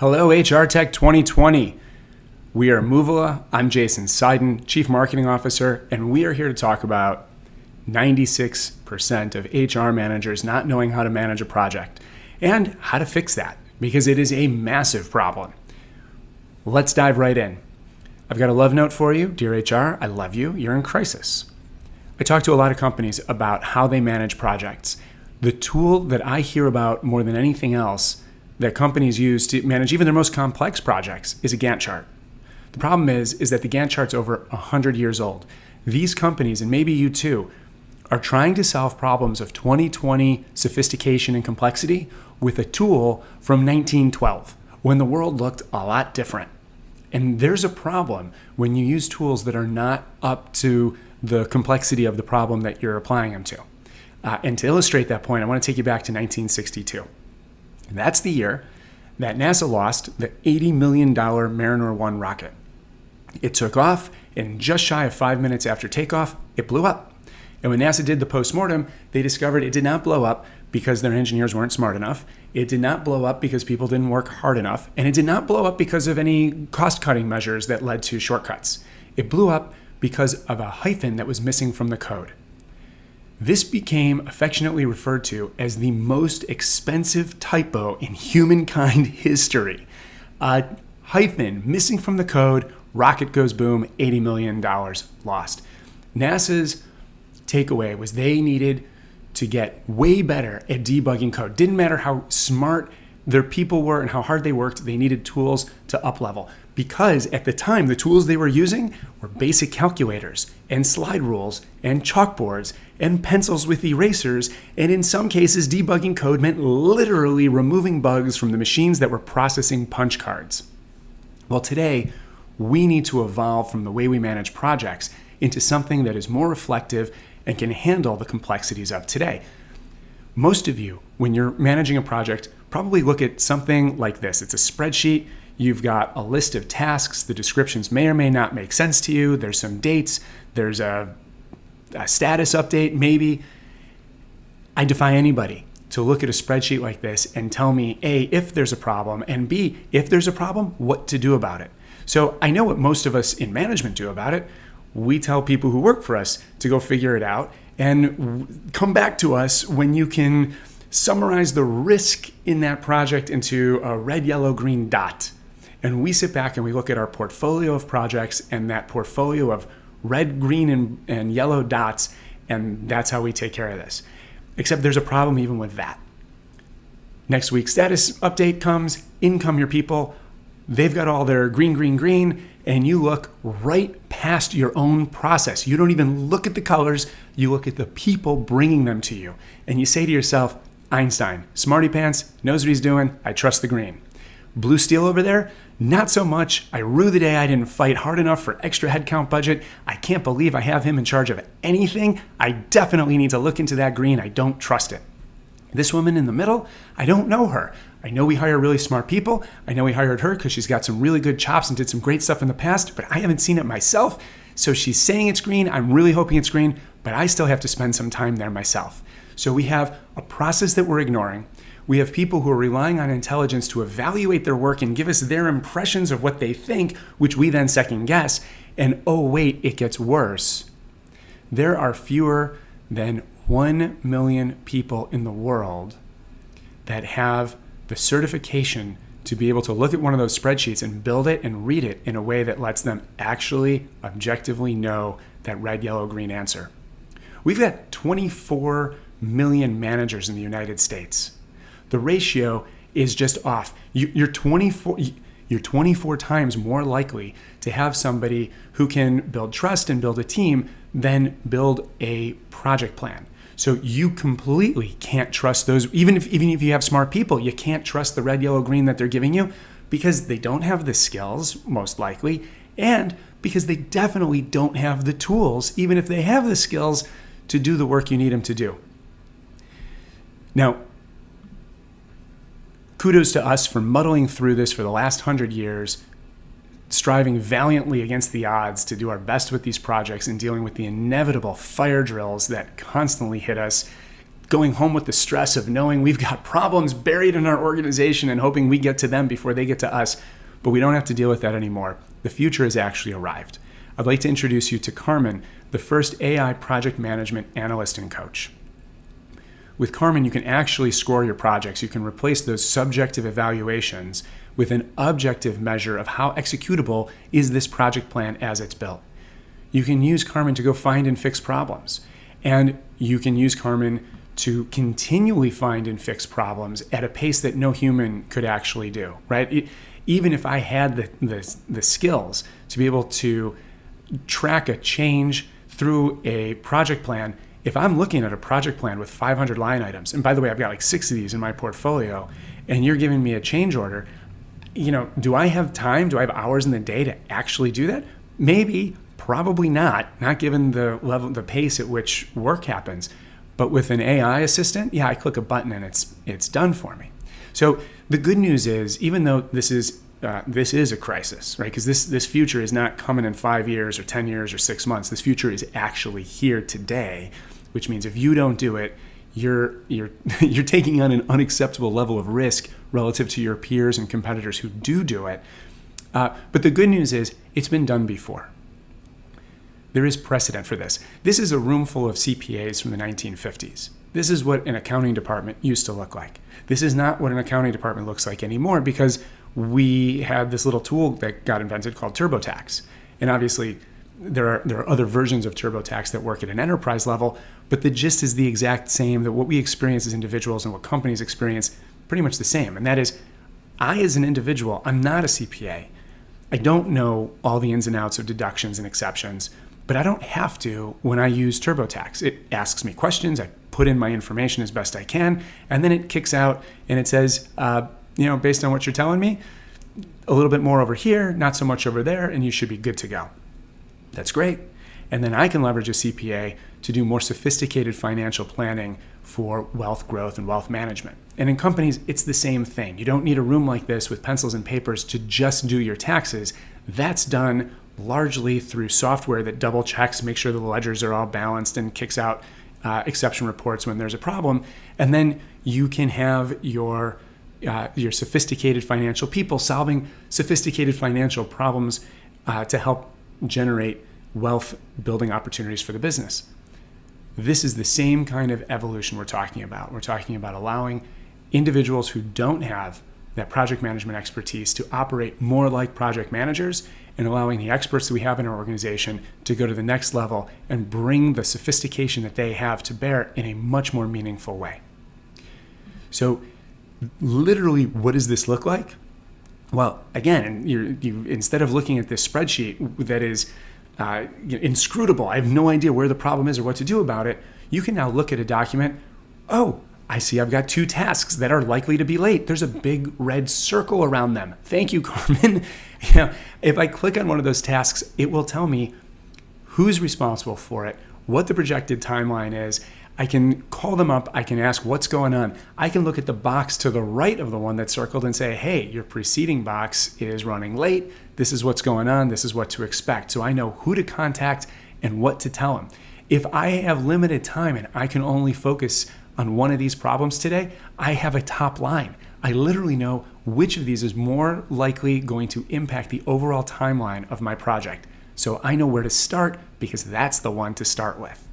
Hello, HR Tech 2020. We are Moovila. I'm Jason Seiden, Chief Marketing Officer, and we are here to talk about 96% of HR managers not knowing how to manage a project and how to fix that, because it is a massive problem. Let's dive right in. I've got a love note for you. Dear HR, I love you. You're in crisis. I talk to a lot of companies about how they manage projects. The tool that I hear about more than anything else that companies use to manage even their most complex projects is a Gantt chart. The problem is that the Gantt chart's over 100 years old. These companies, and maybe you too, are trying to solve problems of 2020 sophistication and complexity with a tool from 1912, when the world looked a lot different. And there's a problem when you use tools that are not up to the complexity of the problem that you're applying them to. And to illustrate that point, I want to take you back to 1962. And that's the year that NASA lost the $80 million Mariner 1 rocket. It took off, and just shy of 5 minutes after takeoff, it blew up. And when NASA did the postmortem, they discovered it did not blow up because their engineers weren't smart enough. It did not blow up because people didn't work hard enough. And it did not blow up because of any cost-cutting measures that led to shortcuts. It blew up because of a hyphen that was missing from the code. This became affectionately referred to as the most expensive typo in humankind history. A hyphen missing from the code, rocket goes boom, $80 million lost. NASA's takeaway was they needed to get way better at debugging code. Didn't matter how smart their people were and how hard they worked, they needed tools to up-level. Because at the time, the tools they were using were basic calculators and slide rules and chalkboards and pencils with erasers, and in some cases, debugging code meant literally removing bugs from the machines that were processing punch cards. Well, today, we need to evolve from the way we manage projects into something that is more reflective and can handle the complexities of today. Most of you, when you're managing a project, probably look at something like this. It's a spreadsheet. You've got a list of tasks. The descriptions may or may not make sense to you. There's some dates. There's a status update, maybe. I defy anybody to look at a spreadsheet like this and tell me, A, if there's a problem, and B, if there's a problem, what to do about it. So I know what most of us in management do about it. We tell people who work for us to go figure it out and come back to us when you can summarize the risk in that project into a red, yellow, green dot. And we sit back and we look at our portfolio of projects and that portfolio of red, green, and yellow dots, and that's how we take care of this. Except there's a problem even with that. Next week's status update comes, in come your people. They've got all their green, green, green, and you look right past your own process. You don't even look at the colors, you look at the people bringing them to you. And you say to yourself, Einstein, smarty pants, knows what he's doing, I trust the green. Blue Steel over there, not so much. I rue the day I didn't fight hard enough for extra headcount budget. I can't believe I have him in charge of anything. I definitely need to look into that green. I don't trust it. This woman in the middle, I don't know her. I know we hire really smart people. I know we hired her because she's got some really good chops and did some great stuff in the past, but I haven't seen it myself. So she's saying it's green. I'm really hoping it's green, but I still have to spend some time there myself. So we have a process that we're ignoring. We have people who are relying on intelligence to evaluate their work and give us their impressions of what they think, which we then second guess. And oh wait, it gets worse. There are fewer than 1 million people in the world that have the certification to be able to look at one of those spreadsheets and build it and read it in a way that lets them actually objectively know that red, yellow, green answer. We've got 24 million managers in the United States. The ratio is just off. You're 24 times more likely to have somebody who can build trust and build a team than build a project plan. So you completely can't trust those. Even if you have smart people, you can't trust the red, yellow, green that they're giving you because they don't have the skills, most likely, and because they definitely don't have the tools, even if they have the skills, to do the work you need them to do. Now, kudos to us for muddling through this for the last 100 years, striving valiantly against the odds to do our best with these projects and dealing with the inevitable fire drills that constantly hit us going home with the stress of knowing we've got problems buried in our organization and hoping we get to them before they get to us. But we don't have to deal with that anymore. The future has actually arrived. I'd like to introduce you to Carmen, the first AI project management analyst and coach. With Carmen, you can actually score your projects. You can replace those subjective evaluations with an objective measure of how executable is this project plan as it's built. You can use Carmen to go find and fix problems. And you can use Carmen to continually find and fix problems at a pace that no human could actually do, right? Even if I had the skills to be able to track a change through a project plan, if I'm looking at a project plan with 500 line items, and by the way, I've got like 6 of these in my portfolio, and you're giving me a change order, do I have time? Do I have hours in the day to actually do that? Maybe, probably not given the level, the pace at which work happens. But with an AI assistant, I click a button and it's done for me. So the good news is, even though this is a crisis, right? Because this future is not coming in 5 years or 10 years or 6 months. This future is actually here today, which means if you don't do it, you're taking on an unacceptable level of risk relative to your peers and competitors who do it. But the good news is it's been done before. There is precedent for this. This is a room full of CPAs from the 1950s. This is what an accounting department used to look like. This is not what an accounting department looks like anymore, because we had this little tool that got invented called TurboTax. And obviously, there are other versions of TurboTax that work at an enterprise level, but the gist is the exact same, that what we experience as individuals and what companies experience, pretty much the same. And that is, I as an individual, I'm not a CPA. I don't know all the ins and outs of deductions and exceptions, but I don't have to when I use TurboTax. It asks me questions, I put in my information as best I can, and then it kicks out and it says, based on what you're telling me, a little bit more over here, not so much over there, and you should be good to go. That's great. And then I can leverage a CPA to do more sophisticated financial planning for wealth growth and wealth management. And in companies, it's the same thing. You don't need a room like this with pencils and papers to just do your taxes. That's done largely through software that double checks, makes sure the ledgers are all balanced, and kicks out exception reports when there's a problem. And then you can have your sophisticated financial people solving sophisticated financial problems to help generate wealth building opportunities for the business. This is the same kind of evolution we're talking about. We're talking about allowing individuals who don't have that project management expertise to operate more like project managers, and allowing the experts that we have in our organization to go to the next level and bring the sophistication that they have to bear in a much more meaningful way. So literally, what does this look like? Well, again, you instead of looking at this spreadsheet that is inscrutable, I have no idea where the problem is or what to do about it, you can now look at a document. Oh, I see I've got 2 tasks that are likely to be late. There's a big red circle around them. Thank you, Carmen. If I click on one of those tasks, it will tell me who's responsible for it, what the projected timeline is. I can call them up. I can ask what's going on. I can look at the box to the right of the one that's circled and say, hey, your preceding box is running late. This is what's going on. This is what to expect. So I know who to contact and what to tell them. If I have limited time and I can only focus on one of these problems today, I have a top line. I literally know which of these is more likely going to impact the overall timeline of my project. So I know where to start, because that's the one to start with.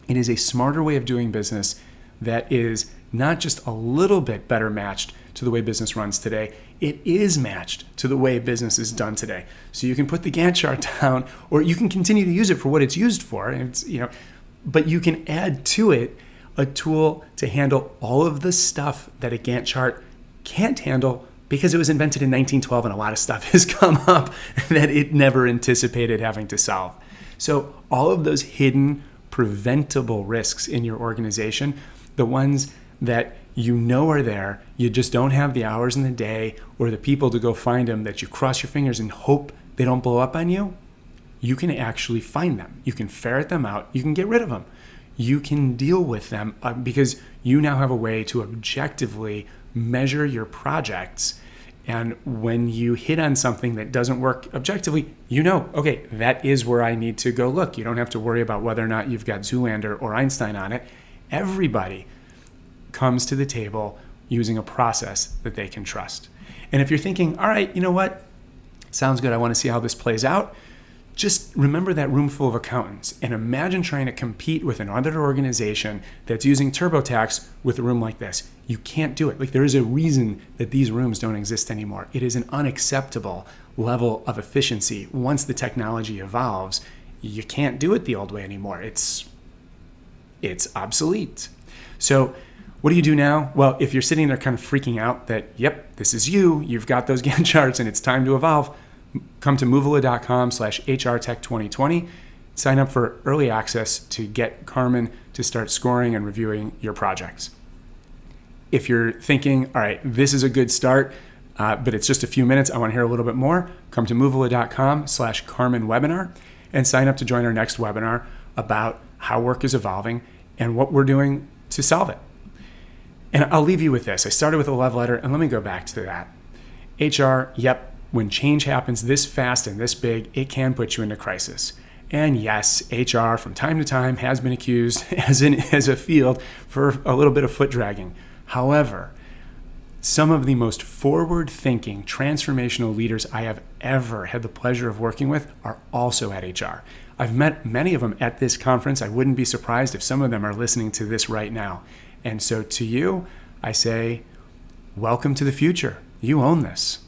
It is a smarter way of doing business that is not just a little bit better matched to the way business runs today. It is matched to the way business is done today. So you can put the Gantt chart down, or you can continue to use it for what it's used for. But you can add to it a tool to handle all of the stuff that a Gantt chart can't handle, because it was invented in 1912 and a lot of stuff has come up that it never anticipated having to solve. So all of those hidden preventable risks in your organization, the ones that you know are there, you just don't have the hours in the day or the people to go find them, that you cross your fingers and hope they don't blow up on you, you can actually find them. You can ferret them out. You can get rid of them. You can deal with them because you now have a way to objectively measure your projects. And when you hit on something that doesn't work objectively, okay, that is where I need to go look. You don't have to worry about whether or not you've got Zoolander or Einstein on it. Everybody comes to the table using a process that they can trust. And if you're thinking, all right, you know what? Sounds good. I want to see how this plays out. Just remember that room full of accountants and imagine trying to compete with another organization that's using TurboTax with a room like this. You can't do it. Like, there is a reason that these rooms don't exist anymore. It is an unacceptable level of efficiency. Once the technology evolves, you can't do it the old way anymore. It's obsolete. So what do you do now? Well, if you're sitting there kind of freaking out that, yep, this is you've got those Gantt charts and it's time to evolve, come to moovila.com/HRTech2020, sign up for early access to get Carmen to start scoring and reviewing your projects. If you're thinking, all right, this is a good start, but it's just a few minutes, I want to hear a little bit more, come to moovila.com/CarmenWebinar and sign up to join our next webinar about how work is evolving and what we're doing to solve it. And I'll leave you with this. I started with a love letter, and let me go back to that. HR, yep, when change happens this fast and this big, it can put you into crisis. And yes, HR from time to time has been accused as a field for a little bit of foot dragging. However, some of the most forward-thinking, transformational leaders I have ever had the pleasure of working with are also at HR. I've met many of them at this conference. I wouldn't be surprised if some of them are listening to this right now. And so to you, I say, welcome to the future. You own this.